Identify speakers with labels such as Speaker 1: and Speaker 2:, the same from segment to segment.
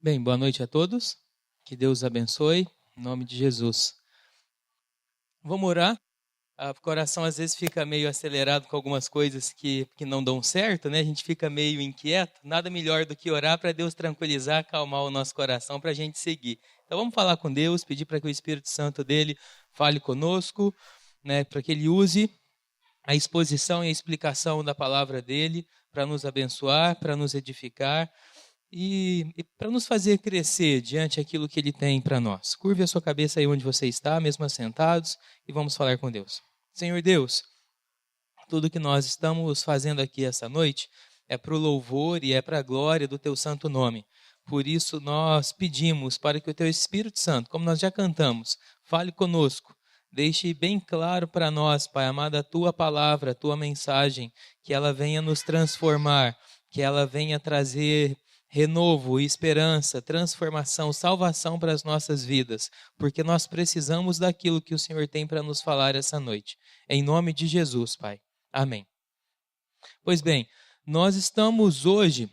Speaker 1: Bem, boa noite a todos. Que Deus abençoe, em nome de Jesus. Vamos orar. O coração às vezes fica meio acelerado com algumas coisas que não dão certo, né? A gente fica meio inquieto. Nada melhor do que orar para Deus tranquilizar, acalmar o nosso coração para a gente seguir. Então vamos falar com Deus, pedir para que o Espírito Santo dele fale conosco, né? Para que ele use a exposição e a explicação da palavra dele para nos abençoar, para nos edificar e para nos fazer crescer diante daquilo que ele tem para nós. Curve a sua cabeça aí onde você está, mesmo assentados, e vamos falar com Deus. Senhor Deus, tudo que nós estamos fazendo aqui essa noite é para o louvor e é para a glória do teu santo nome. Por isso nós pedimos para que o teu Espírito Santo, como nós já cantamos, fale conosco. Deixe bem claro para nós, Pai amado, a tua palavra, a tua mensagem, que ela venha nos transformar, que ela venha trazer renovo, esperança, transformação, salvação para as nossas vidas, porque nós precisamos daquilo que o Senhor tem para nos falar essa noite. Em nome de Jesus, Pai. Amém. Pois bem, nós estamos hoje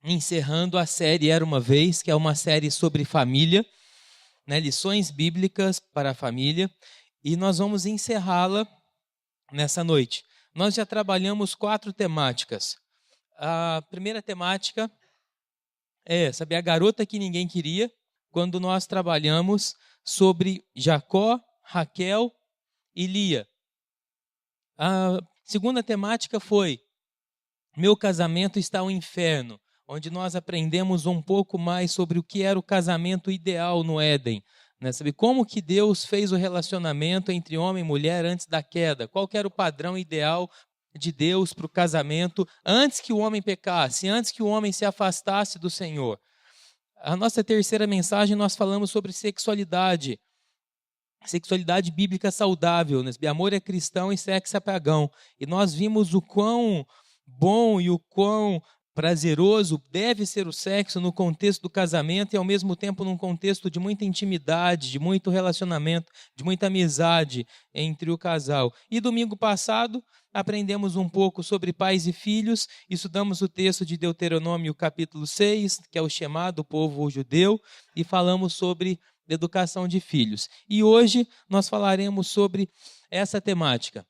Speaker 1: encerrando a série Era Uma Vez, que é uma série sobre família, né, lições bíblicas para a família, e nós vamos encerrá-la nessa noite. Nós já trabalhamos 4 temáticas. A primeira temática sabe, a garota que ninguém queria, quando nós trabalhamos sobre Jacó, Raquel e Lia. A segunda temática foi Meu Casamento está ao Inferno, onde nós aprendemos um pouco mais sobre o que era o casamento ideal no Éden. Né? Sabe, como que Deus fez o relacionamento entre homem e mulher antes da queda, qual que era o padrão ideal de Deus para o casamento antes que o homem pecasse, antes que o homem se afastasse do Senhor. A nossa terceira mensagem nós falamos sobre sexualidade bíblica saudável, né? Amor é cristão e sexo é pagão. E nós vimos o quão bom e o quão prazeroso deve ser o sexo no contexto do casamento e ao mesmo tempo num contexto de muita intimidade, de muito relacionamento, de muita amizade entre o casal. E domingo passado aprendemos um pouco sobre pais e filhos, estudamos o texto de Deuteronômio capítulo 6, que é o Shema do povo judeu, e falamos sobre educação de filhos. E hoje nós falaremos sobre essa temática.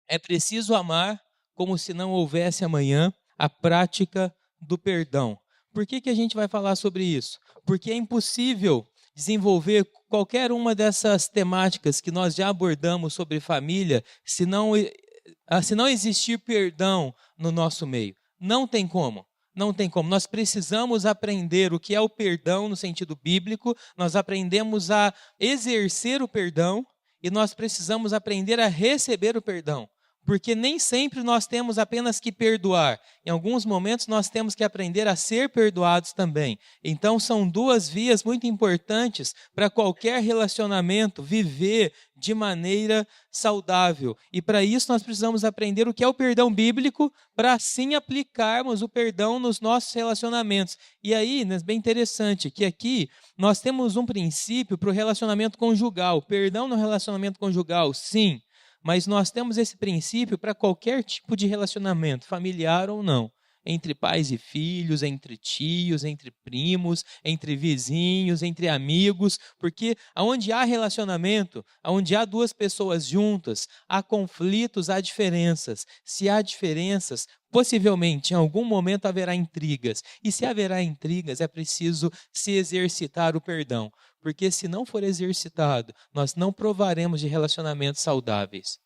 Speaker 1: É preciso amar como se não houvesse amanhã, a prática do perdão. Por que a gente vai falar sobre isso? Porque é impossível desenvolver qualquer uma dessas temáticas que nós já abordamos sobre família se não existir perdão no nosso meio. Não tem como. Não tem como. Nós precisamos aprender o que é o perdão no sentido bíblico, nós aprendemos a exercer o perdão e nós precisamos aprender a receber o perdão. Porque nem sempre nós temos apenas que perdoar. Em alguns momentos nós temos que aprender a ser perdoados também. Então são 2 vias muito importantes para qualquer relacionamento viver de maneira saudável. E para isso nós precisamos aprender o que é o perdão bíblico para assim aplicarmos o perdão nos nossos relacionamentos. E aí, é bem interessante que aqui nós temos um princípio para o relacionamento conjugal. Perdão no relacionamento conjugal, sim. Mas nós temos esse princípio para qualquer tipo de relacionamento, familiar ou não. Entre pais e filhos, entre tios, entre primos, entre vizinhos, entre amigos. Porque onde há relacionamento, onde há 2 pessoas juntas, há conflitos, há diferenças. Se há diferenças, possivelmente em algum momento haverá intrigas. E se haverá intrigas, é preciso se exercitar o perdão. Porque se não for exercitado, nós não provaremos de relacionamentos saudáveis.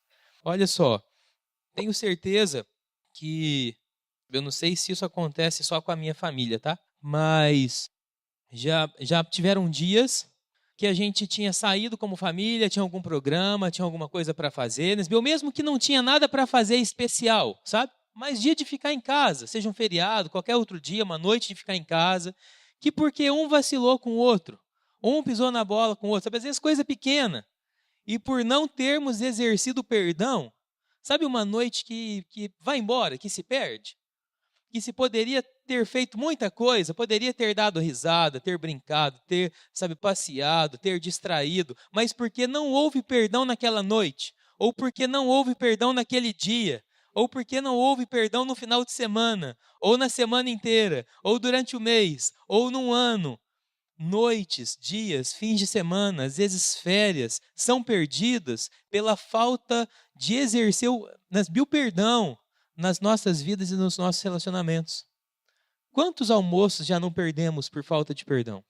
Speaker 1: Olha só, tenho certeza que, eu não sei se isso acontece só com a minha família, tá? Mas já tiveram dias que a gente tinha saído como família, tinha algum programa, tinha alguma coisa para fazer, ou mesmo que não tinha nada para fazer especial, sabe? Mas dia de ficar em casa, seja um feriado, qualquer outro dia, uma noite de ficar em casa, que porque um vacilou com o outro, um pisou na bola com o outro, sabe? Às vezes coisa pequena. E por não termos exercido o perdão, sabe, uma noite que vai embora, que se perde? Que se poderia ter feito muita coisa, poderia ter dado risada, ter brincado, ter, sabe, passeado, ter distraído, mas porque não houve perdão naquela noite, ou porque não houve perdão naquele dia, Ou porque não houve perdão no final de semana, ou na semana inteira, ou durante o mês, ou num ano. Noites, dias, fins de semana, às vezes férias, são perdidas pela falta de exercer o perdão nas nossas vidas e nos nossos relacionamentos. Quantos almoços já não perdemos por falta de perdão?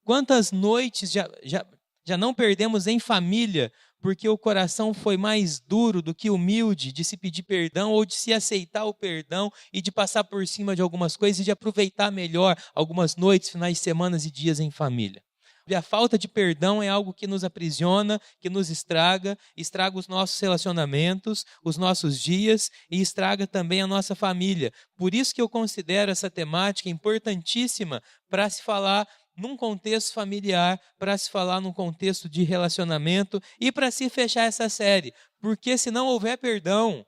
Speaker 1: Quantas noites já não perdemos em família porque o coração foi mais duro do que humilde de se pedir perdão ou de se aceitar o perdão e de passar por cima de algumas coisas e de aproveitar melhor algumas noites, finais de semana e dias em família? E a falta de perdão é algo que nos aprisiona, que nos estraga os nossos relacionamentos, os nossos dias e estraga também a nossa família. Por isso que eu considero essa temática importantíssima para se falar num contexto familiar, para se falar num contexto de relacionamento e para se fechar essa série. Porque se não houver perdão,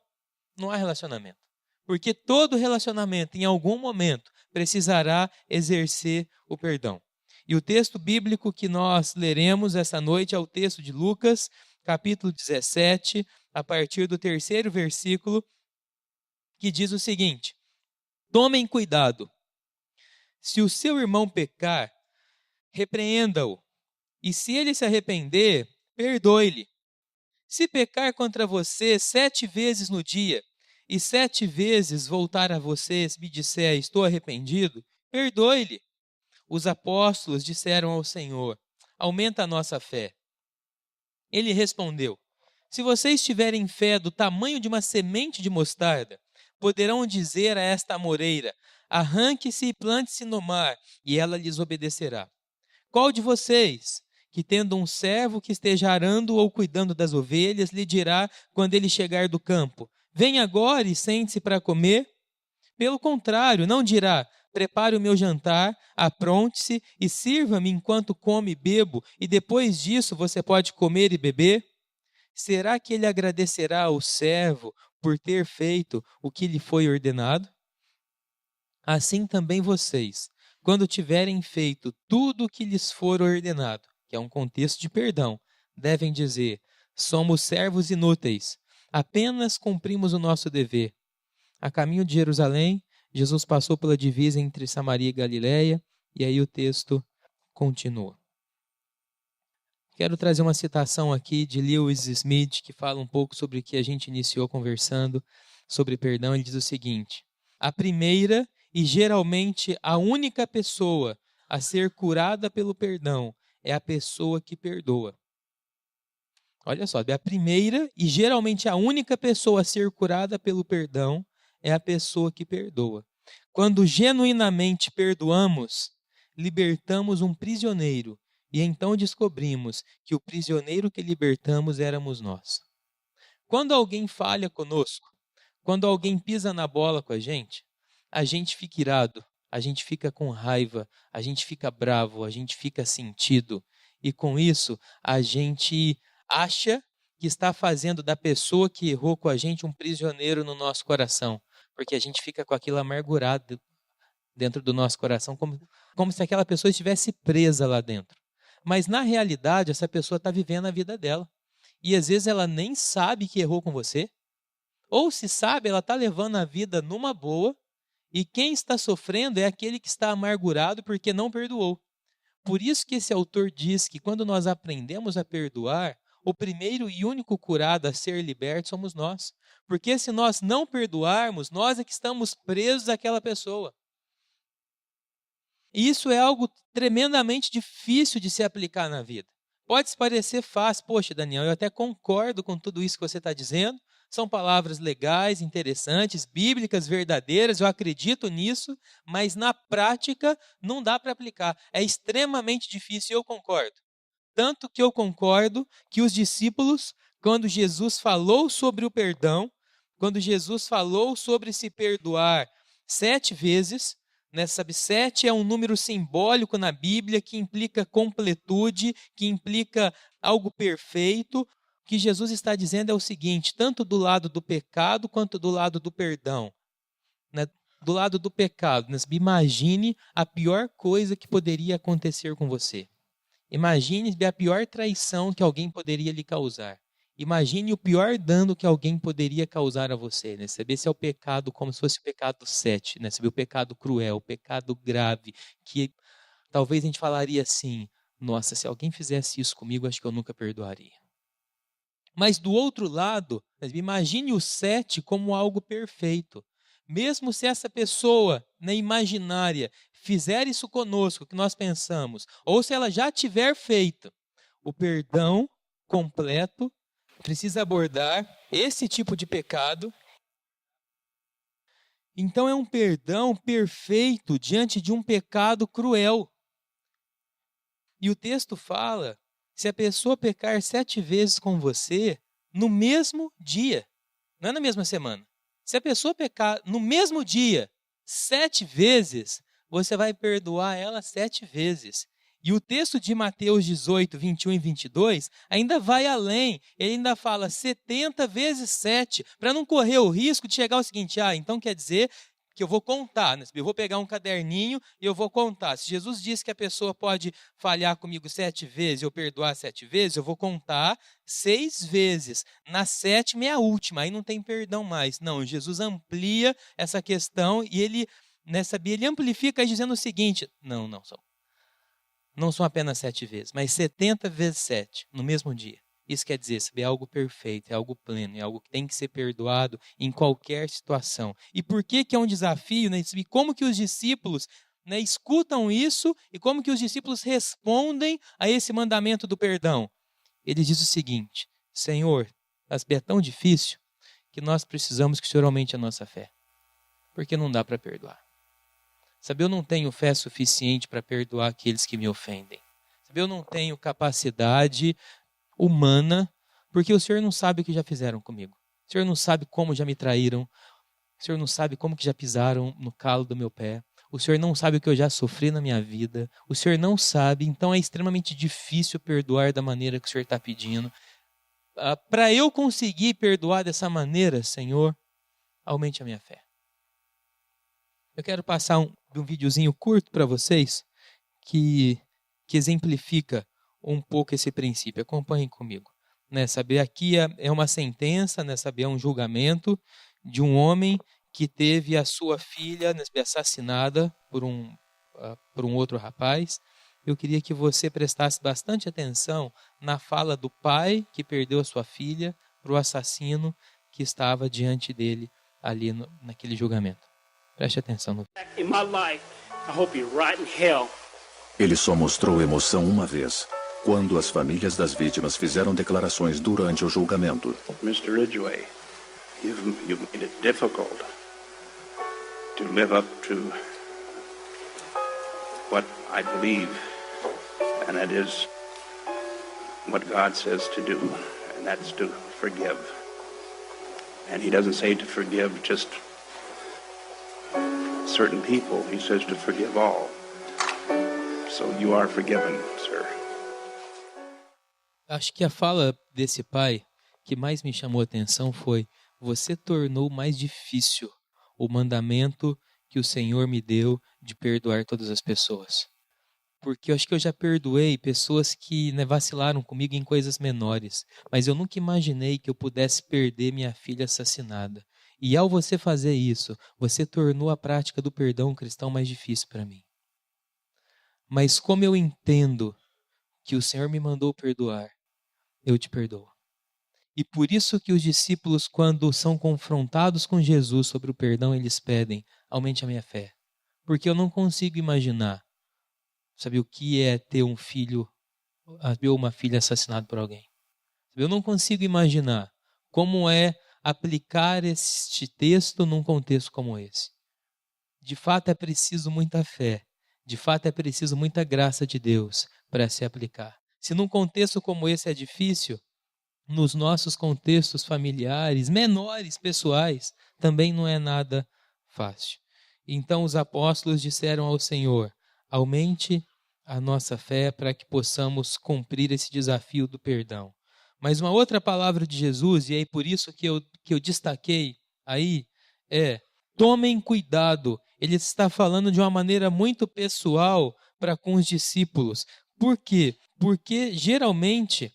Speaker 1: não há relacionamento. Porque todo relacionamento, em algum momento, precisará exercer o perdão. E o texto bíblico que nós leremos essa noite é o texto de Lucas, capítulo 17, a partir do 3º versículo, que diz o seguinte: tomem cuidado. Se o seu irmão pecar, repreenda-o, e se ele se arrepender, perdoe-lhe. Se pecar contra você 7 vezes no dia, e 7 vezes voltar a você e me disser, estou arrependido, perdoe-lhe. Os apóstolos disseram ao Senhor, aumenta a nossa fé. Ele respondeu, se vocês tiverem fé do tamanho de uma semente de mostarda, poderão dizer a esta amoreira, arranque-se e plante-se no mar, e ela lhes obedecerá. Qual de vocês, que tendo um servo que esteja arando ou cuidando das ovelhas, lhe dirá quando ele chegar do campo, vem agora e sente-se para comer? Pelo contrário, não dirá, prepare o meu jantar, apronte-se e sirva-me enquanto come e bebo, e depois disso você pode comer e beber? Será que ele agradecerá ao servo por ter feito o que lhe foi ordenado? Assim também vocês, quando tiverem feito tudo o que lhes for ordenado, que é um contexto de perdão, devem dizer, somos servos inúteis, apenas cumprimos o nosso dever. A caminho de Jerusalém, Jesus passou pela divisa entre Samaria e Galiléia, e aí o texto continua. Quero trazer uma citação aqui de Lewis Smith, que fala um pouco sobre o que a gente iniciou conversando sobre perdão. Ele diz o seguinte, a primeira e geralmente a única pessoa a ser curada pelo perdão é a pessoa que perdoa. Olha só, a primeira e geralmente a única pessoa a ser curada pelo perdão é a pessoa que perdoa. Quando genuinamente perdoamos, libertamos um prisioneiro e então descobrimos que o prisioneiro que libertamos éramos nós. Quando alguém falha conosco, quando alguém pisa na bola com a gente fica irado, a gente fica com raiva, a gente fica bravo, a gente fica sentido. E com isso, a gente acha que está fazendo da pessoa que errou com a gente um prisioneiro no nosso coração. Porque a gente fica com aquilo amargurado dentro do nosso coração, como se aquela pessoa estivesse presa lá dentro. Mas, na realidade, essa pessoa está vivendo a vida dela. E, às vezes, ela nem sabe que errou com você. Ou, se sabe, ela está levando a vida numa boa. E quem está sofrendo é aquele que está amargurado porque não perdoou. Por isso que esse autor diz que, quando nós aprendemos a perdoar, o primeiro e único curado a ser liberto somos nós. Porque se nós não perdoarmos, nós é que estamos presos àquela pessoa. E isso é algo tremendamente difícil de se aplicar na vida. Pode parecer fácil. Poxa, Daniel, eu até concordo com tudo isso que você está dizendo. São palavras legais, interessantes, bíblicas, verdadeiras, eu acredito nisso, mas na prática não dá para aplicar. É extremamente difícil, eu concordo. Tanto que eu concordo que os discípulos, quando Jesus falou sobre o perdão, quando Jesus falou sobre se perdoar 7 vezes, né, sabe, 7 é um número simbólico na Bíblia que implica completude, que implica algo perfeito. O que Jesus está dizendo é o seguinte, tanto do lado do pecado quanto do lado do perdão. Né? Do lado do pecado, né? Imagine a pior coisa que poderia acontecer com você. Imagine a pior traição que alguém poderia lhe causar. Imagine o pior dano que alguém poderia causar a você, né? Saber se é o pecado como se fosse o pecado 7, né? Saber o pecado cruel, o pecado grave, que talvez a gente falaria assim, nossa, se alguém fizesse isso comigo, acho que eu nunca perdoaria. Mas do outro lado, imagine o 7 como algo perfeito. Mesmo se essa pessoa, né, imaginária, fizer isso conosco, que nós pensamos, ou se ela já tiver feito, o perdão completo precisa abordar esse tipo de pecado. Então é um perdão perfeito diante de um pecado cruel. E o texto fala, se a pessoa pecar 7 vezes com você, no mesmo dia, não é na mesma semana. Se a pessoa pecar no mesmo dia, 7 vezes, você vai perdoar ela 7 vezes. E o texto de Mateus 18, 21 e 22 ainda vai além. Ele ainda fala 70 vezes 7, para não correr o risco de chegar ao seguinte, então quer dizer que eu vou contar, né? Eu vou pegar um caderninho e eu vou contar. Se Jesus disse que a pessoa pode falhar comigo 7 vezes e eu perdoar 7 vezes, eu vou contar 6 vezes. Na 7ª é a última, aí não tem perdão mais. Não, Jesus amplia essa questão e ele, ele amplifica dizendo o seguinte, não são apenas 7 vezes, mas 70 vezes 7, no mesmo dia. Isso quer dizer, é algo perfeito, é algo pleno, é algo que tem que ser perdoado em qualquer situação. E por que é um desafio? Né? E como que os discípulos, né, escutam isso e como que os discípulos respondem a esse mandamento do perdão? Ele diz o seguinte, Senhor, é tão difícil que nós precisamos que o Senhor aumente a nossa fé, porque não dá para perdoar. Eu não tenho fé suficiente para perdoar aqueles que me ofendem. Eu não tenho capacidade humana, porque o Senhor não sabe o que já fizeram comigo. O Senhor não sabe como já me traíram. O Senhor não sabe como que já pisaram no calo do meu pé. O Senhor não sabe o que eu já sofri na minha vida. O Senhor não sabe, então é extremamente difícil perdoar da maneira que o Senhor está pedindo. Para eu conseguir perdoar dessa maneira, Senhor, aumente a minha fé. Eu quero passar um videozinho curto para vocês que exemplifica um pouco esse princípio. Acompanhem comigo. Aqui é uma sentença, é um julgamento de um homem que teve a sua filha assassinada por um outro rapaz. Eu queria que você prestasse bastante atenção na fala do pai que perdeu a sua filha para o assassino que estava diante dele ali naquele julgamento. Preste atenção.
Speaker 2: Ele só mostrou emoção uma vez, quando as famílias das vítimas fizeram declarações durante o julgamento.
Speaker 3: Mr. Ridgway, you've made it difficult to live up to what I believe, and that is what God says to do, and that's to forgive. And he doesn't say to forgive just certain people, he says to forgive all. So you are forgiven, sir.
Speaker 1: Acho que a fala desse pai que mais me chamou a atenção foi: você tornou mais difícil o mandamento que o Senhor me deu de perdoar todas as pessoas. Porque eu acho que eu já perdoei pessoas que vacilaram comigo em coisas menores, mas eu nunca imaginei que eu pudesse perder minha filha assassinada. E ao você fazer isso, você tornou a prática do perdão cristão mais difícil para mim. Mas como eu entendo que o Senhor me mandou perdoar, eu te perdoo. E por isso que os discípulos, quando são confrontados com Jesus sobre o perdão, eles pedem, aumente a minha fé. Porque eu não consigo imaginar, o que é ter um filho, ou uma filha assassinada por alguém. Eu não consigo imaginar como é aplicar este texto num contexto como esse. De fato é preciso muita fé. De fato é preciso muita graça de Deus para se aplicar. Se num contexto como esse é difícil, nos nossos contextos familiares, menores, pessoais, também não é nada fácil. Então os apóstolos disseram ao Senhor, aumente a nossa fé para que possamos cumprir esse desafio do perdão. Mas uma outra palavra de Jesus, e aí por isso que eu destaquei aí, é: tomem cuidado. Ele está falando de uma maneira muito pessoal para com os discípulos. Por quê? Porque geralmente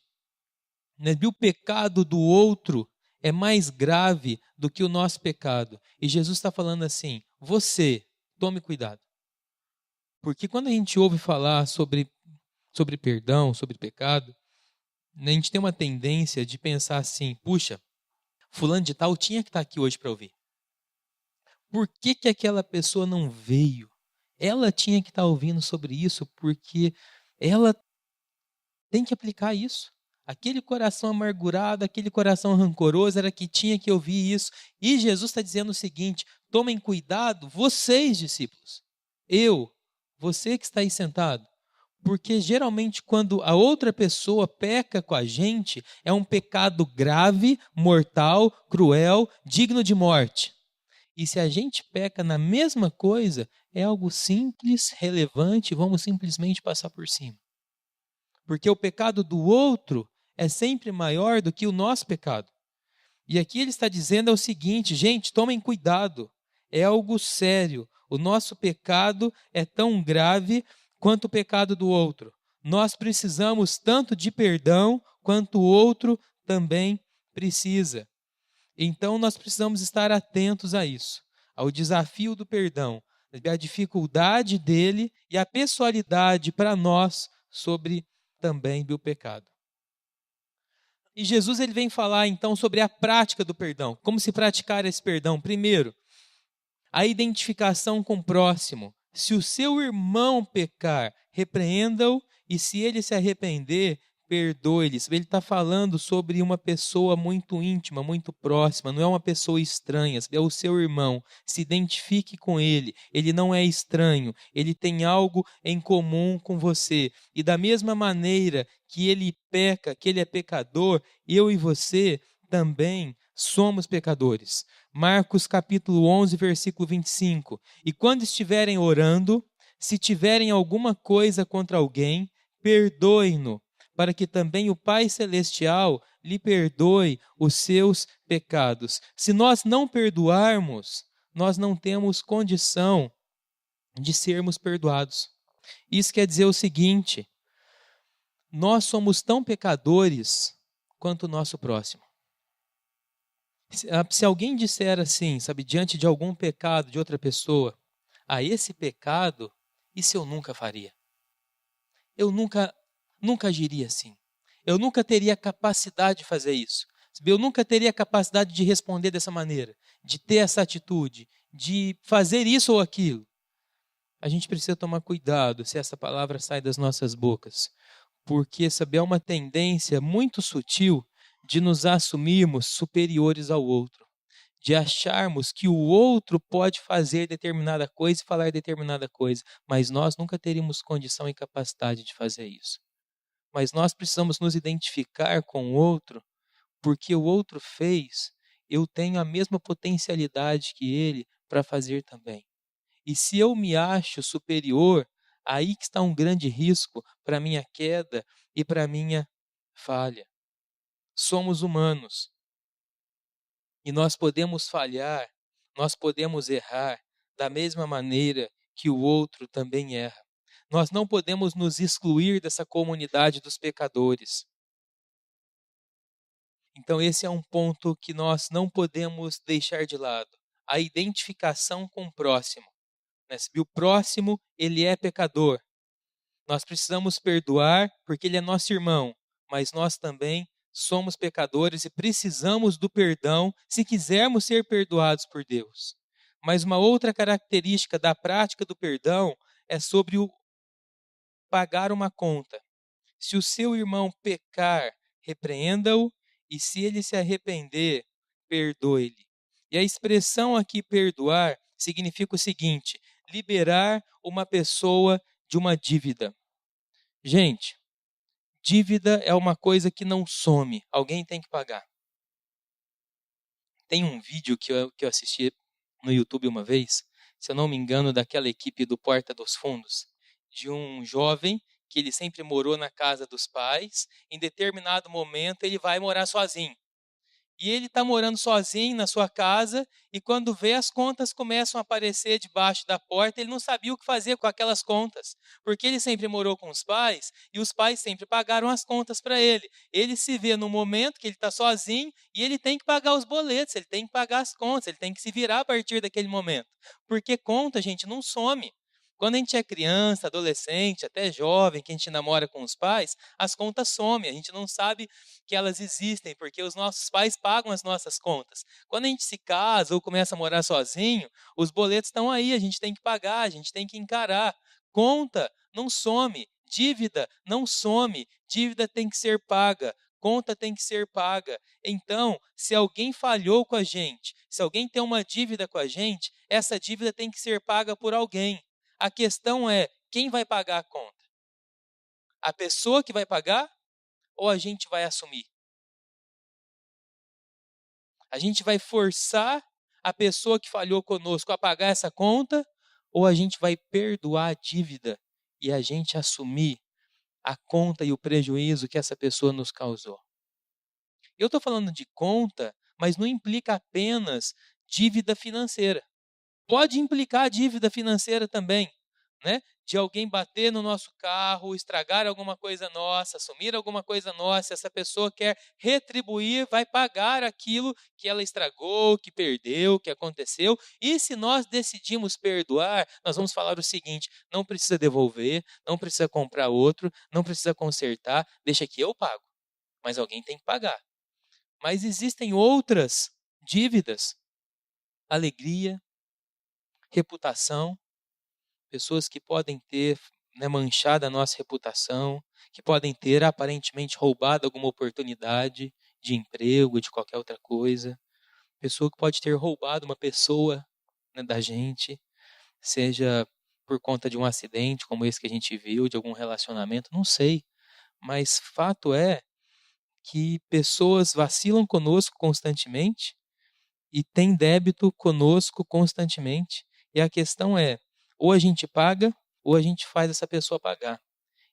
Speaker 1: O pecado do outro é mais grave do que o nosso pecado. E Jesus está falando assim, você, tome cuidado. Porque quando a gente ouve falar sobre perdão, sobre pecado, a gente tem uma tendência de pensar assim, puxa, fulano de tal tinha que estar aqui hoje para ouvir. Por que aquela pessoa não veio? Ela tinha que estar ouvindo sobre isso, porque ela tem que aplicar isso. Aquele coração amargurado, aquele coração rancoroso era que tinha que ouvir isso. E Jesus está dizendo o seguinte, tomem cuidado, vocês discípulos. Você que está aí sentado. Porque geralmente quando a outra pessoa peca com a gente, é um pecado grave, mortal, cruel, digno de morte. E se a gente peca na mesma coisa, é algo simples, relevante, vamos simplesmente passar por cima. Porque o pecado do outro é sempre maior do que o nosso pecado. E aqui ele está dizendo o seguinte, gente, tomem cuidado, é algo sério. O nosso pecado é tão grave quanto o pecado do outro. Nós precisamos tanto de perdão quanto o outro também precisa. Então nós precisamos estar atentos a isso, ao desafio do perdão, a dificuldade dele e a pessoalidade para nós sobre também do pecado. E Jesus ele vem falar então sobre a prática do perdão, como se praticar esse perdão. Primeiro, a identificação com o próximo. Se o seu irmão pecar, repreenda-o, e se ele se arrepender, perdoe-lhe. Ele está falando sobre uma pessoa muito íntima, muito próxima, não é uma pessoa estranha, é o seu irmão. Se identifique com ele, ele não é estranho, ele tem algo em comum com você. E da mesma maneira que ele peca, que ele é pecador, eu e você também somos pecadores. Marcos capítulo 11, versículo 25. E quando estiverem orando, se tiverem alguma coisa contra alguém, perdoem-no, para que também o Pai Celestial lhe perdoe os seus pecados. Se nós não perdoarmos, nós não temos condição de sermos perdoados. Isso quer dizer o seguinte, nós somos tão pecadores quanto o nosso próximo. Se alguém disser assim, sabe, diante de algum pecado de outra pessoa, esse pecado, isso eu nunca faria. Eu nunca agiria assim. Eu nunca teria capacidade de fazer isso. Eu nunca teria capacidade de responder dessa maneira, de ter essa atitude, de fazer isso ou aquilo. A gente precisa tomar cuidado se essa palavra sai das nossas bocas, porque, sabe, é uma tendência muito sutil de nos assumirmos superiores ao outro, de acharmos que o outro pode fazer determinada coisa e falar determinada coisa, mas nós nunca teríamos condição e capacidade de fazer isso. Mas nós precisamos nos identificar com o outro, porque o outro fez, eu tenho a mesma potencialidade que ele para fazer também. E se eu me acho superior, aí que está um grande risco para a minha queda e para a minha falha. Somos humanos. E nós podemos falhar, nós podemos errar da mesma maneira que o outro também erra. Nós não podemos nos excluir dessa comunidade dos pecadores. Então esse é um ponto que nós não podemos deixar de lado. A identificação com o próximo. O próximo, ele é pecador. Nós precisamos perdoar porque ele é nosso irmão, mas nós também somos pecadores e precisamos do perdão se quisermos ser perdoados por Deus. Mas uma outra característica da prática do perdão é sobre o pagar uma conta. Se o seu irmão pecar, repreenda-o, e se ele se arrepender, perdoe-lhe. E a expressão aqui perdoar significa o seguinte, liberar uma pessoa de uma dívida. Gente, dívida é uma coisa que não some, alguém tem que pagar. Tem um vídeo que eu assisti no YouTube uma vez, se eu não me engano, daquela equipe do Porta dos Fundos, de um jovem que ele sempre morou na casa dos pais, em determinado momento ele vai morar sozinho. E ele está morando sozinho na sua casa, e quando vê, as contas começam a aparecer debaixo da porta. Ele não sabia o que fazer com aquelas contas, porque ele sempre morou com os pais, e os pais sempre pagaram as contas para ele. Ele se vê no momento que ele está sozinho, e ele tem que pagar os boletos, ele tem que pagar as contas, ele tem que se virar a partir daquele momento. Porque conta, gente, não some. Quando a gente é criança, adolescente, até jovem, que a gente namora com os pais, as contas somem, a gente não sabe que elas existem, porque os nossos pais pagam as nossas contas. Quando a gente se casa ou começa a morar sozinho, os boletos estão aí, a gente tem que pagar, a gente tem que encarar. Conta não some, dívida não some, dívida tem que ser paga. Conta tem que ser paga. Então, se alguém falhou com a gente, se alguém tem uma dívida com a gente, essa dívida tem que ser paga por alguém. A questão é, quem vai pagar a conta? A pessoa que vai pagar ou a gente vai assumir? A gente vai forçar a pessoa que falhou conosco a pagar essa conta ou a gente vai perdoar a dívida e a gente assumir a conta e o prejuízo que essa pessoa nos causou? Eu estou falando de conta, mas não implica apenas dívida financeira. Pode implicar dívida financeira também, né? De alguém bater no nosso carro, estragar alguma coisa nossa, assumir alguma coisa nossa, essa pessoa quer retribuir, vai pagar aquilo que ela estragou, que perdeu, que aconteceu. E se nós decidimos perdoar, nós vamos falar o seguinte: não precisa devolver, não precisa comprar outro, não precisa consertar, deixa que eu pago. Mas alguém tem que pagar. Mas existem outras dívidas: alegria, reputação, pessoas que podem ter, né, manchado a nossa reputação, que podem ter aparentemente roubado alguma oportunidade de emprego, de qualquer outra coisa. Pessoa que pode ter roubado uma pessoa, né, da gente, seja por conta de um acidente como esse que a gente viu, de algum relacionamento, não sei. Mas fato é que pessoas vacilam conosco constantemente e têm débito conosco constantemente. E a questão é, ou a gente paga, ou a gente faz essa pessoa pagar.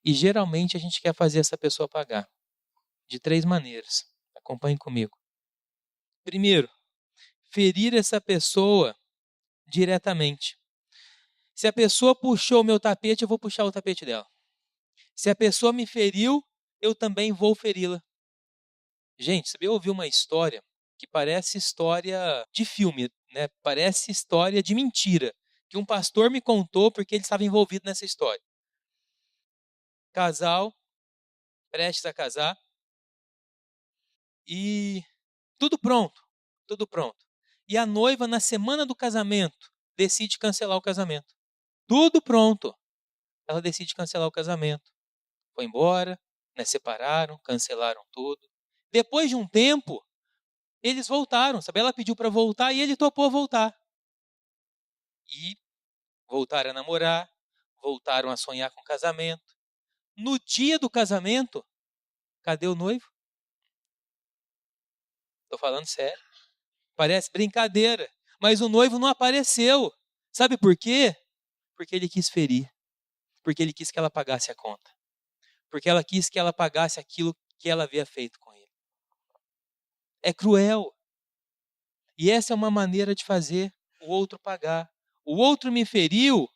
Speaker 1: E geralmente a gente quer fazer essa pessoa pagar. De 3 maneiras. Acompanhe comigo. Primeiro, ferir essa pessoa diretamente. Se a pessoa puxou o meu tapete, eu vou puxar o tapete dela. Se a pessoa me feriu, eu também vou feri-la. Gente, você ouviu uma história que parece história de filme, né? Parece história de mentira, que um pastor me contou porque ele estava envolvido nessa história. Casal, prestes a casar, e tudo pronto, tudo pronto. E a noiva, na semana do casamento, decide cancelar o casamento. Tudo pronto. Ela decide cancelar o casamento. Foi embora, né? Separaram, cancelaram tudo. Depois de um tempo, eles voltaram, sabe? Ela pediu para voltar e ele topou voltar. E voltaram a namorar, voltaram a sonhar com casamento. No dia do casamento, cadê o noivo? Estou falando sério. Parece brincadeira, mas o noivo não apareceu. Sabe por quê? Porque ele quis ferir. Porque ele quis que ela pagasse a conta. Porque ela quis que ela pagasse aquilo que ela havia feito com ele. É cruel. E essa é uma maneira de fazer o outro pagar. O outro me feriu,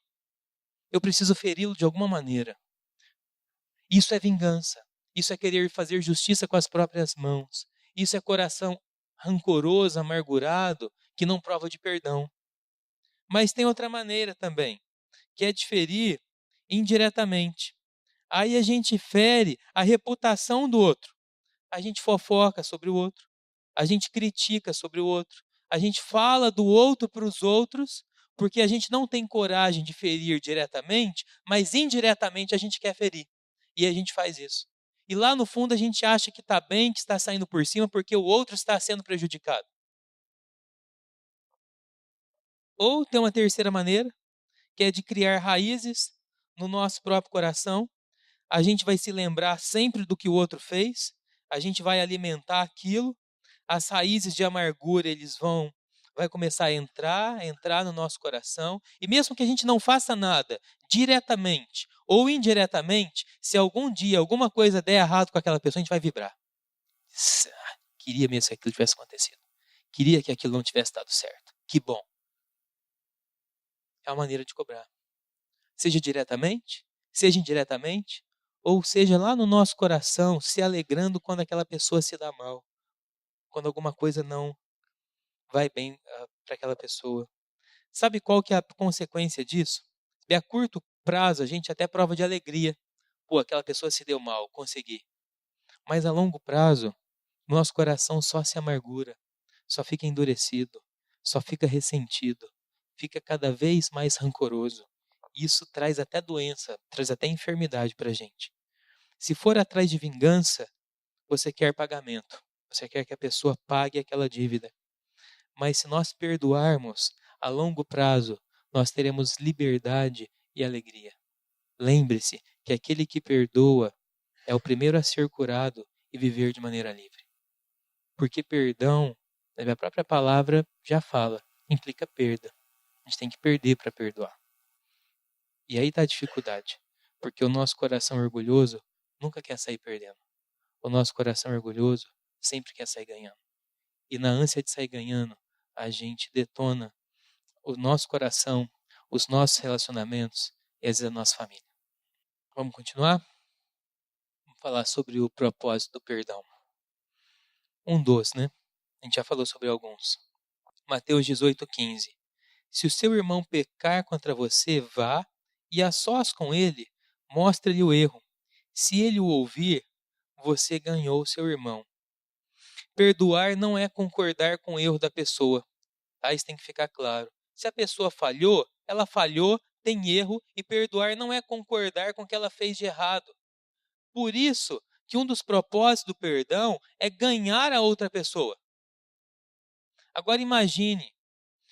Speaker 1: eu preciso feri-lo de alguma maneira. Isso é vingança. Isso é querer fazer justiça com as próprias mãos. Isso é coração rancoroso, amargurado, que não prova de perdão. Mas tem outra maneira também, que é de ferir indiretamente. Aí a gente fere a reputação do outro. A gente fofoca sobre o outro. A gente critica sobre o outro. A gente fala do outro para os outros, porque a gente não tem coragem de ferir diretamente, mas indiretamente a gente quer ferir. E a gente faz isso. E lá no fundo a gente acha que está bem, que está saindo por cima, porque o outro está sendo prejudicado. Ou tem uma terceira maneira, que é de criar raízes no nosso próprio coração. A gente vai se lembrar sempre do que o outro fez, a gente vai alimentar aquilo, as raízes de amargura vai começar a entrar no nosso coração, e mesmo que a gente não faça nada diretamente ou indiretamente, se algum dia alguma coisa der errado com aquela pessoa, a gente vai vibrar. queria mesmo que aquilo tivesse acontecido. Queria que aquilo não tivesse dado certo. Que bom. É uma maneira de cobrar. Seja diretamente, seja indiretamente, ou seja lá no nosso coração, se alegrando quando aquela pessoa se dá mal. Quando alguma coisa não vai bem para aquela pessoa. Sabe qual que é a consequência disso? E a curto prazo a gente até prova de alegria. Pô, aquela pessoa se deu mal, consegui. Mas a longo prazo, nosso coração só se amargura, só fica endurecido, só fica ressentido, fica cada vez mais rancoroso. Isso traz até doença, traz até enfermidade para a gente. Se for atrás de vingança, você quer pagamento, você quer que a pessoa pague aquela dívida. Mas se nós perdoarmos, a longo prazo, nós teremos liberdade e alegria. Lembre-se que aquele que perdoa é o primeiro a ser curado e viver de maneira livre. Porque perdão, a própria palavra já fala, implica perda. A gente tem que perder para perdoar. E aí está a dificuldade. Porque o nosso coração orgulhoso nunca quer sair perdendo. O nosso coração orgulhoso sempre quer sair ganhando. E na ânsia de sair ganhando, a gente detona o nosso coração, os nossos relacionamentos e às vezes a nossa família. Vamos continuar? Vamos falar sobre o propósito do perdão. Um dos, né? A gente já falou sobre alguns. Mateus 18:15. Se o seu irmão pecar contra você, vá e a sós com ele, mostre-lhe o erro. Se ele o ouvir, você ganhou o seu irmão. Perdoar não é concordar com o erro da pessoa. Tá? Isso tem que ficar claro. Se a pessoa falhou, ela falhou, tem erro, e perdoar não é concordar com o que ela fez de errado. Por isso que um dos propósitos do perdão é ganhar a outra pessoa. Agora imagine,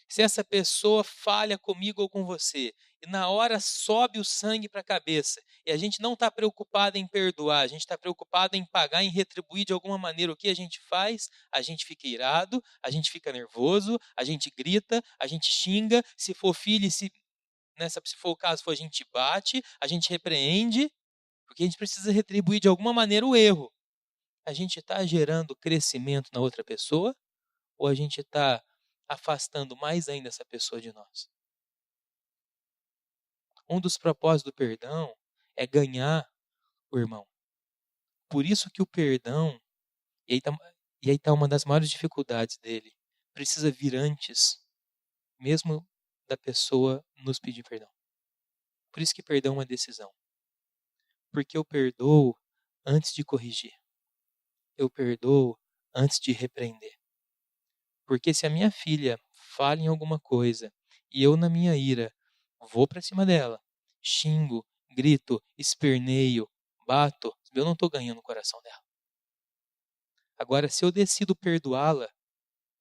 Speaker 1: se essa pessoa falha comigo ou com você, e na hora sobe o sangue para a cabeça, e a gente não está preocupado em perdoar, a gente está preocupado em pagar, em retribuir de alguma maneira. O que a gente faz? A gente fica irado, a gente fica nervoso, a gente grita, a gente xinga, se for filho, se for o caso, a gente bate, a gente repreende, porque a gente precisa retribuir de alguma maneira o erro. A gente está gerando crescimento na outra pessoa, ou a gente está afastando mais ainda essa pessoa de nós? Um dos propósitos do perdão é ganhar o irmão. Por isso que o perdão, e aí está uma das maiores dificuldades dele, precisa vir antes, mesmo da pessoa nos pedir perdão. Por isso que perdão é uma decisão. Porque eu perdoo antes de corrigir. Eu perdoo antes de repreender. Porque se a minha filha falha em alguma coisa e eu, na minha ira, vou para cima dela, xingo, grito, esperneio, bato, eu não estou ganhando o coração dela. Agora, se eu decido perdoá-la,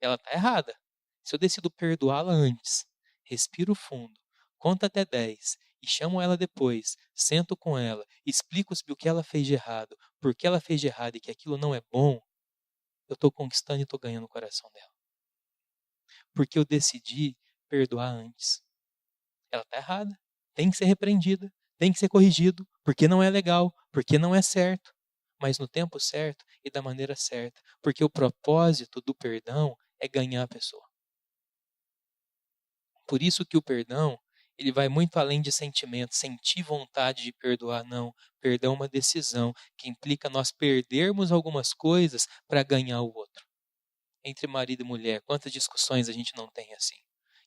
Speaker 1: ela está errada. Se eu decido perdoá-la antes, respiro fundo, conto até 10 e chamo ela depois, sento com ela, explico o que ela fez de errado, por que ela fez de errado e que aquilo não é bom, eu estou conquistando e estou ganhando o coração dela. Porque eu decidi perdoar antes. Ela está errada, tem que ser repreendida, tem que ser corrigido, porque não é legal, porque não é certo, mas no tempo certo e da maneira certa, porque o propósito do perdão é ganhar a pessoa. Por isso que o perdão, ele vai muito além de sentimento, sentir vontade de perdoar, não. Perdão é uma decisão que implica nós perdermos algumas coisas para ganhar o outro. Entre marido e mulher, quantas discussões a gente não tem assim?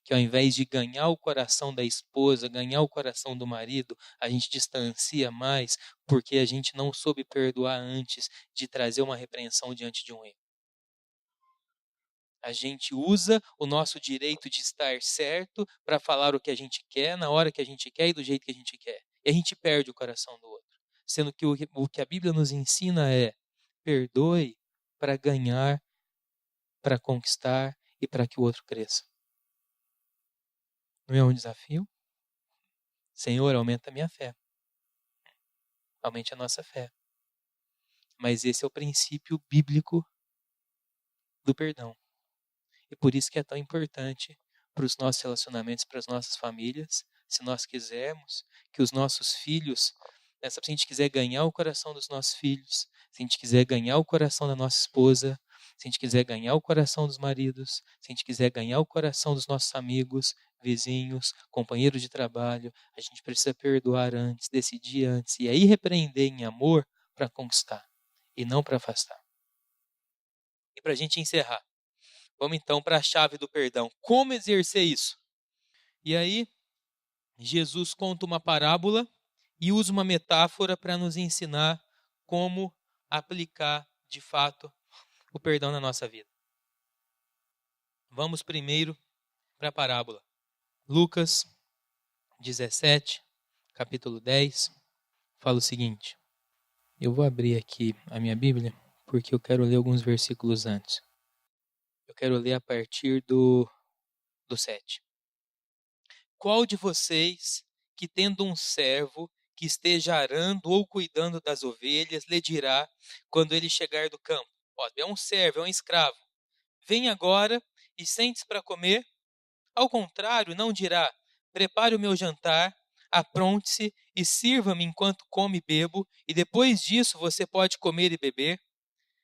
Speaker 1: Que ao invés de ganhar o coração da esposa, ganhar o coração do marido, a gente distancia mais porque a gente não soube perdoar antes de trazer uma repreensão diante de um erro. A gente usa o nosso direito de estar certo para falar o que a gente quer, na hora que a gente quer e do jeito que a gente quer. E a gente perde o coração do outro. Sendo que o que a Bíblia nos ensina é: perdoe para ganhar, para conquistar e para que o outro cresça. Não é um desafio? Senhor, aumenta a minha fé. Aumente a nossa fé. Mas esse é o princípio bíblico do perdão. E por isso que é tão importante para os nossos relacionamentos, para as nossas famílias, se nós quisermos que os nossos filhos, se a gente quiser ganhar o coração dos nossos filhos, se a gente quiser ganhar o coração da nossa esposa, Se a gente quiser ganhar o coração dos maridos, se a gente quiser ganhar o coração dos nossos amigos, vizinhos, companheiros de trabalho, a gente precisa perdoar antes, decidir antes, e aí repreender em amor para conquistar e não para afastar. E para a gente encerrar, vamos então para a chave do perdão. Como exercer isso? E aí, Jesus conta uma parábola e usa uma metáfora para nos ensinar como aplicar de fato o perdão na nossa vida. Vamos primeiro para a parábola. Lucas 17, capítulo 10, fala o seguinte. Eu vou abrir aqui a minha Bíblia porque eu quero ler alguns versículos antes. Eu quero ler a partir do 7. Qual de vocês que tendo um servo que esteja arando ou cuidando das ovelhas, lhe dirá quando ele chegar do campo? É um servo, é um escravo. Vem agora e sente-se para comer. Ao contrário, não dirá, prepare o meu jantar, apronte-se e sirva-me enquanto como e bebo, e depois disso você pode comer e beber.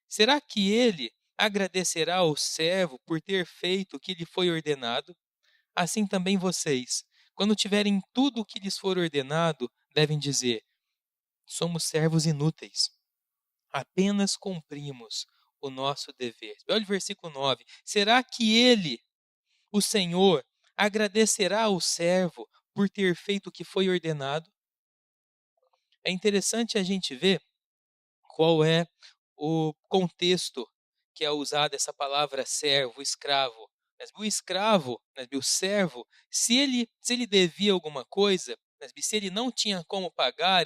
Speaker 1: Será que ele agradecerá ao servo por ter feito o que lhe foi ordenado? Assim também vocês, quando tiverem tudo o que lhes for ordenado, devem dizer, somos servos inúteis, apenas cumprimos o nosso dever. Olha o versículo 9. Será que ele, o Senhor, agradecerá ao servo por ter feito o que foi ordenado? É interessante a gente ver qual é o contexto que é usada essa palavra servo, escravo. O escravo, o servo, se ele devia alguma coisa, se ele não tinha como pagar,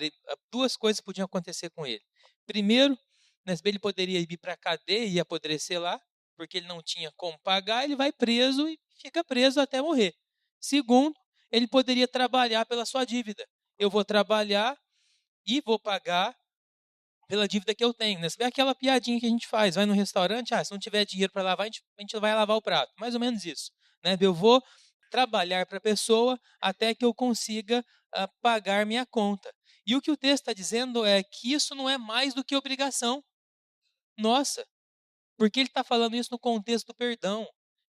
Speaker 1: duas coisas podiam acontecer com ele. Primeiro, ele poderia ir para a cadeia e apodrecer lá, porque ele não tinha como pagar, ele vai preso e fica preso até morrer. Segundo, ele poderia trabalhar pela sua dívida. Eu vou trabalhar e vou pagar pela dívida que eu tenho. Você vê aquela piadinha que a gente faz, vai no restaurante, se não tiver dinheiro para lavar, a gente vai lavar o prato. Mais ou menos isso. Eu vou trabalhar para a pessoa até que eu consiga pagar minha conta. E o que o texto está dizendo é que isso não é mais do que obrigação nossa, porque ele está falando isso no contexto do perdão.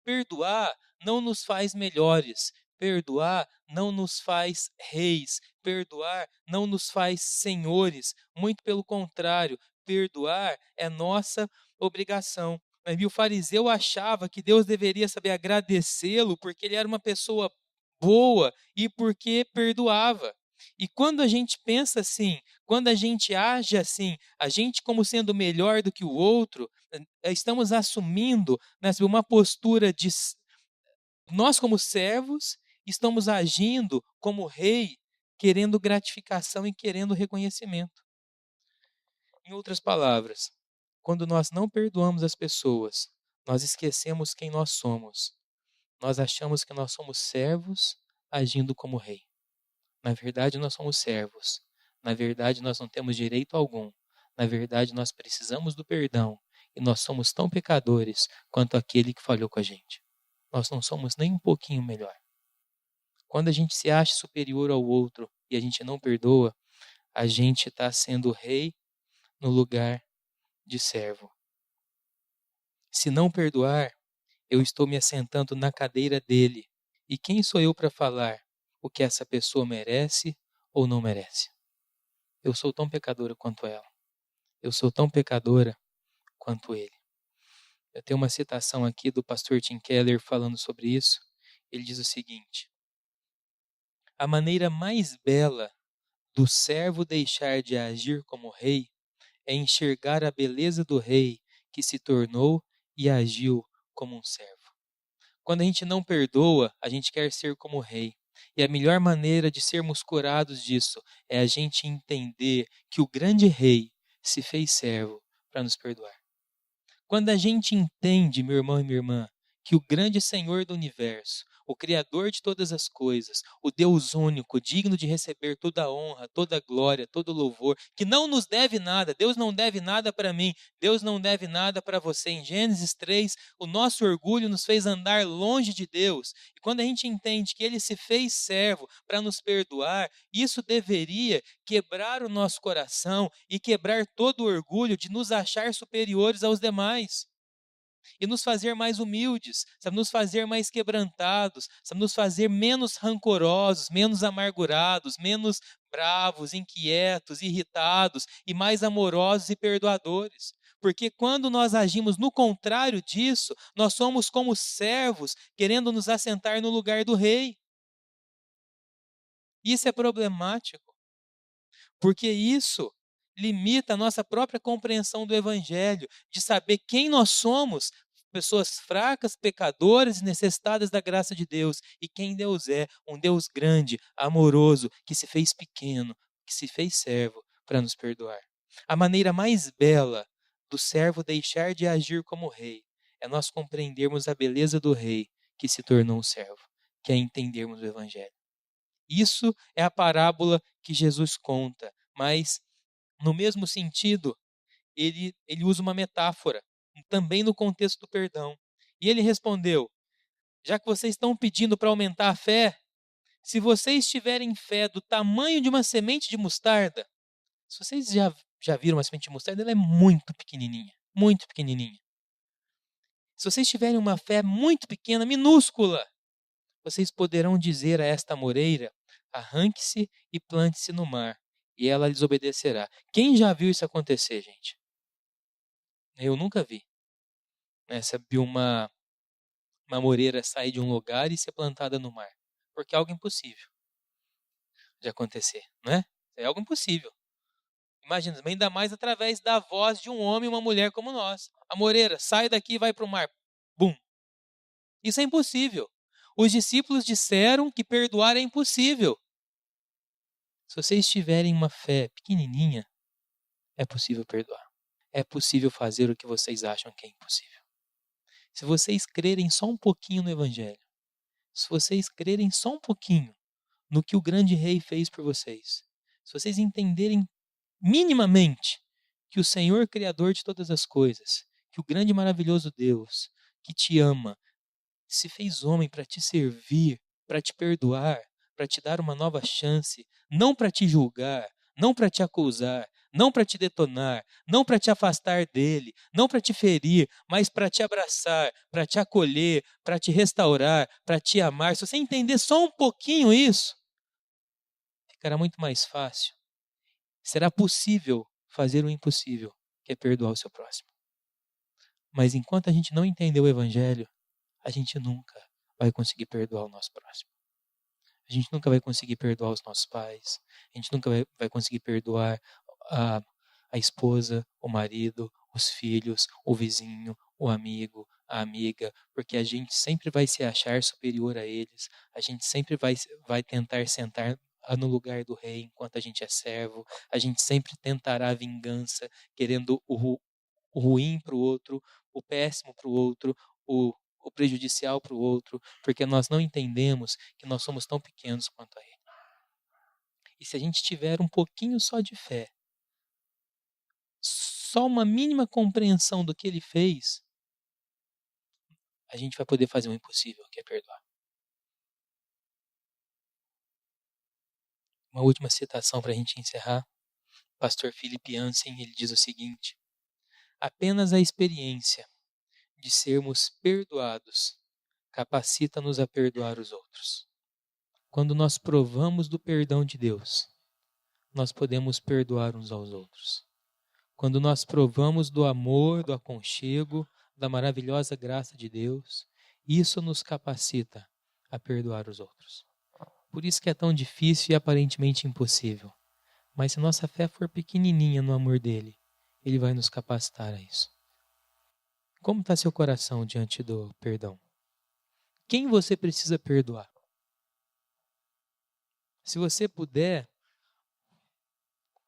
Speaker 1: Perdoar não nos faz melhores. Perdoar não nos faz reis. Perdoar não nos faz senhores. Muito pelo contrário, perdoar é nossa obrigação. E o fariseu achava que Deus deveria saber agradecê-lo porque ele era uma pessoa boa e porque perdoava. E quando a gente pensa assim, quando a gente age assim, a gente como sendo melhor do que o outro, estamos assumindo uma postura de nós como servos, estamos agindo como rei, querendo gratificação e querendo reconhecimento. Em outras palavras, quando nós não perdoamos as pessoas, nós esquecemos quem nós somos. Nós achamos que nós somos servos agindo como rei. Na verdade, nós somos servos. Na verdade, nós não temos direito algum. Na verdade, nós precisamos do perdão. E nós somos tão pecadores quanto aquele que falhou com a gente. Nós não somos nem um pouquinho melhor. Quando a gente se acha superior ao outro e a gente não perdoa, a gente está sendo rei no lugar de servo. Se não perdoar, eu estou me assentando na cadeira dele. E quem sou eu para falar o que essa pessoa merece ou não merece? Eu sou tão pecadora quanto ela. Eu sou tão pecadora quanto ele. Eu tenho uma citação aqui do pastor Tim Keller falando sobre isso. Ele diz o seguinte: a maneira mais bela do servo deixar de agir como rei é enxergar a beleza do rei que se tornou e agiu como um servo. Quando a gente não perdoa, a gente quer ser como rei. E a melhor maneira de sermos curados disso é a gente entender que o grande rei se fez servo para nos perdoar. Quando a gente entende, meu irmão e minha irmã, que o grande Senhor do universo, o Criador de todas as coisas, o Deus único, digno de receber toda a honra, toda a glória, todo o louvor, que não nos deve nada, Deus não deve nada para mim, Deus não deve nada para você. Em Gênesis 3, o nosso orgulho nos fez andar longe de Deus. E quando a gente entende que Ele se fez servo para nos perdoar, isso deveria quebrar o nosso coração e quebrar todo o orgulho de nos achar superiores aos demais. e nos fazer mais humildes, sabe, nos fazer mais quebrantados, sabe, nos fazer menos rancorosos, menos amargurados, menos bravos, inquietos, irritados e mais amorosos e perdoadores. Porque quando nós agimos no contrário disso, nós somos como servos querendo nos assentar no lugar do rei. Isso é problemático, porque isso limita a nossa própria compreensão do Evangelho, de saber quem nós somos, pessoas fracas, pecadoras e necessitadas da graça de Deus, e quem Deus é, um Deus grande, amoroso, que se fez pequeno, que se fez servo para nos perdoar. A maneira mais bela do servo deixar de agir como rei é nós compreendermos a beleza do rei que se tornou um servo, que é entendermos o Evangelho. Isso é a parábola que Jesus conta, mas no mesmo sentido, ele usa uma metáfora, também no contexto do perdão. E ele respondeu: já que vocês estão pedindo para aumentar a fé, se vocês tiverem fé do tamanho de uma semente de mostarda, se vocês já viram uma semente de mostarda, ela é muito pequenininha, muito pequenininha. Se vocês tiverem uma fé muito pequena, minúscula, vocês poderão dizer a esta moreira: arranque-se e plante-se no mar, e ela lhes obedecerá. Quem já viu isso acontecer, gente? Eu nunca vi. Você viu uma moreira sair de um lugar e ser plantada no mar. Porque é algo impossível de acontecer, não é? É algo impossível. Imagina, ainda mais através da voz de um homem e uma mulher como nós. A moreira, sai daqui e vai para o mar. Bum! Isso é impossível. Os discípulos disseram que perdoar é impossível. Se vocês tiverem uma fé pequenininha, é possível perdoar. É possível fazer o que vocês acham que é impossível. Se vocês crerem só um pouquinho no Evangelho, se vocês crerem só um pouquinho no que o grande rei fez por vocês, se vocês entenderem minimamente que o Senhor Criador de todas as coisas, que o grande e maravilhoso Deus, que te ama, se fez homem para te servir, para te perdoar, para te dar uma nova chance, não para te julgar, não para te acusar, não para te detonar, não para te afastar dele, não para te ferir, mas para te abraçar, para te acolher, para te restaurar, para te amar. Se você entender só um pouquinho isso, ficará muito mais fácil. Será possível fazer o impossível, que é perdoar o seu próximo. Mas enquanto a gente não entender o Evangelho, a gente nunca vai conseguir perdoar o nosso próximo. A gente nunca vai conseguir perdoar os nossos pais. A gente nunca vai conseguir perdoar a esposa, o marido, os filhos, o vizinho, o amigo, a amiga, porque a gente sempre vai se achar superior a eles. A gente sempre vai tentar sentar no lugar do rei enquanto a gente é servo. A gente sempre tentará a vingança, querendo o ruim para o outro, o péssimo para o outro, o prejudicial para o outro, porque nós não entendemos que nós somos tão pequenos quanto a Ele. E se a gente tiver um pouquinho só de fé, só uma mínima compreensão do que Ele fez, a gente vai poder fazer o impossível, que é perdoar. Uma última citação para a gente encerrar. O pastor Philip Yancey, ele diz o seguinte: apenas a experiência de sermos perdoados capacita-nos a perdoar os outros. Quando nós provamos do perdão de Deus, nós podemos perdoar uns aos outros. Quando nós provamos do amor, do aconchego, da maravilhosa graça de Deus, isso nos capacita a perdoar os outros. Por isso que é tão difícil e aparentemente impossível. Mas se nossa fé for pequenininha no amor dele, ele vai nos capacitar a isso. Como está seu coração diante do perdão? Quem você precisa perdoar? Se você puder,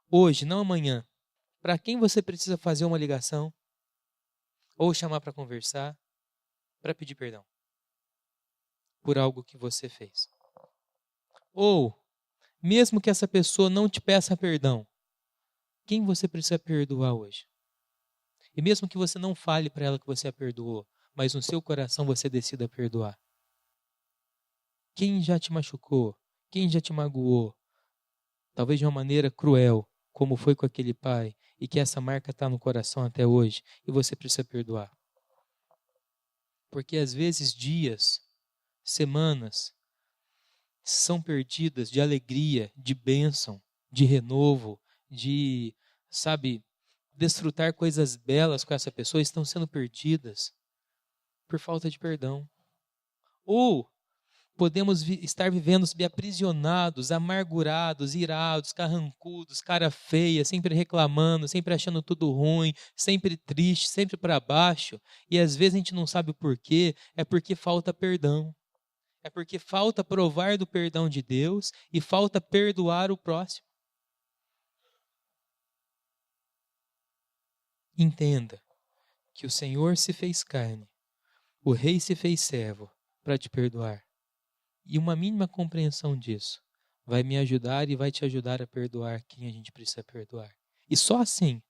Speaker 1: hoje, não amanhã, para quem você precisa fazer uma ligação, ou chamar para conversar, para pedir perdão por algo que você fez. Ou, mesmo que essa pessoa não te peça perdão, quem você precisa perdoar hoje? E mesmo que você não fale para ela que você a perdoou, mas no seu coração você decida perdoar. Quem já te machucou? Quem já te magoou? Talvez de uma maneira cruel, como foi com aquele pai, e que essa marca está no coração até hoje, e você precisa perdoar. Porque às vezes dias, semanas, são perdidas de alegria, de bênção, de renovo, de, desfrutar coisas belas com essa pessoa, estão sendo perdidas por falta de perdão. Ou podemos estar vivendo aprisionados, amargurados, irados, carrancudos, cara feia, sempre reclamando, sempre achando tudo ruim, sempre triste, sempre para baixo. E às vezes a gente não sabe o porquê, é porque falta perdão. É porque falta provar do perdão de Deus e falta perdoar o próximo. Entenda que o Senhor se fez carne, o Rei se fez servo para te perdoar. E uma mínima compreensão disso vai me ajudar e vai te ajudar a perdoar quem a gente precisa perdoar. E só assim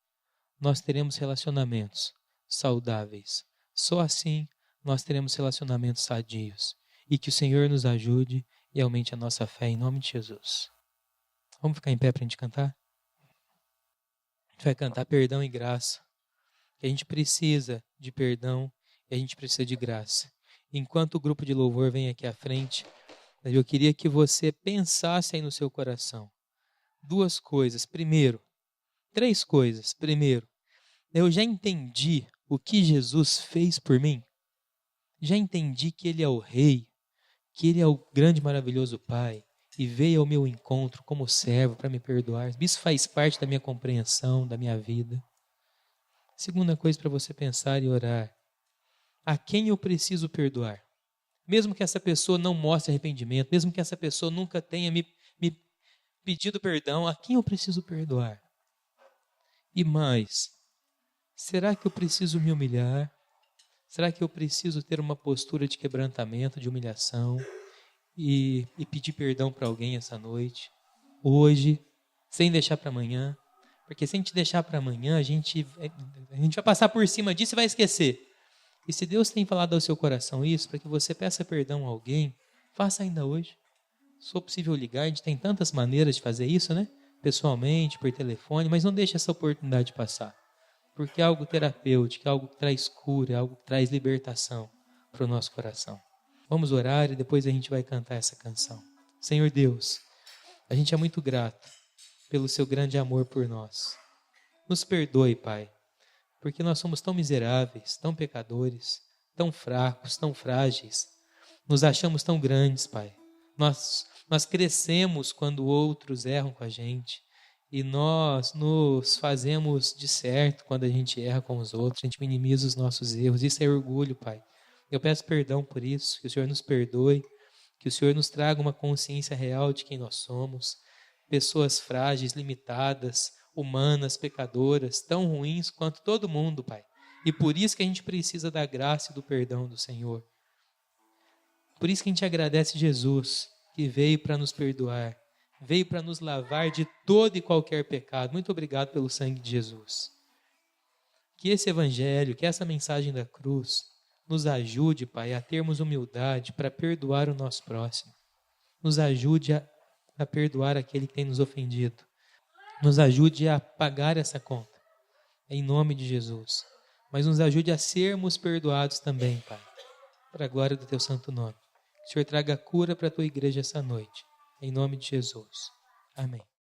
Speaker 1: nós teremos relacionamentos saudáveis. Só assim nós teremos relacionamentos sadios. E que o Senhor nos ajude e aumente a nossa fé em nome de Jesus. Vamos ficar em pé para a gente cantar? A gente vai cantar perdão e graça. Que a gente precisa de perdão e a gente precisa de graça. Enquanto o grupo de louvor vem aqui à frente, eu queria que você pensasse aí no seu coração. 2 coisas. Primeiro, 3 coisas. Primeiro, eu já entendi o que Jesus fez por mim. Já entendi que Ele é o Rei, que Ele é o grande, maravilhoso Pai e veio ao meu encontro como servo para me perdoar. Isso faz parte da minha compreensão, da minha vida. Segunda coisa para você pensar e orar. A quem eu preciso perdoar? Mesmo que essa pessoa não mostre arrependimento, mesmo que essa pessoa nunca tenha me pedido perdão, a quem eu preciso perdoar? E mais, será que eu preciso me humilhar? Será que eu preciso ter uma postura de quebrantamento, de humilhação e pedir perdão para alguém essa noite, hoje, sem deixar para amanhã? Porque se a gente deixar para amanhã, a gente vai passar por cima disso e vai esquecer. E se Deus tem falado ao seu coração isso, para que você peça perdão a alguém, faça ainda hoje. Se for possível ligar, a gente tem tantas maneiras de fazer isso, né? Pessoalmente, por telefone, mas não deixe essa oportunidade passar. Porque é algo terapêutico, é algo que traz cura, é algo que traz libertação para o nosso coração. Vamos orar e depois a gente vai cantar essa canção. Senhor Deus, a gente é muito grato pelo seu grande amor por nós. Nos perdoe, Pai, porque nós somos tão miseráveis, tão pecadores, tão fracos, tão frágeis. Nos achamos tão grandes, Pai. Nós crescemos quando outros erram com a gente. E nós nos fazemos de certo quando a gente erra com os outros, a gente minimiza os nossos erros. Isso é orgulho, Pai. Eu peço perdão por isso, que o Senhor nos perdoe, que o Senhor nos traga uma consciência real de quem nós somos. Pessoas frágeis, limitadas, humanas, pecadoras, tão ruins quanto todo mundo, Pai. E por isso que a gente precisa da graça e do perdão do Senhor. Por isso que a gente agradece Jesus, que veio para nos perdoar. Veio para nos lavar de todo e qualquer pecado. Muito obrigado pelo sangue de Jesus. Que esse evangelho, que essa mensagem da cruz nos ajude, Pai, a termos humildade para perdoar o nosso próximo. Nos ajude a perdoar aquele que tem nos ofendido. Nos ajude a pagar essa conta, em nome de Jesus. Mas nos ajude a sermos perdoados também, Pai, para a glória do Teu santo nome. Que o Senhor traga cura para a Tua igreja essa noite. Em nome de Jesus. Amém.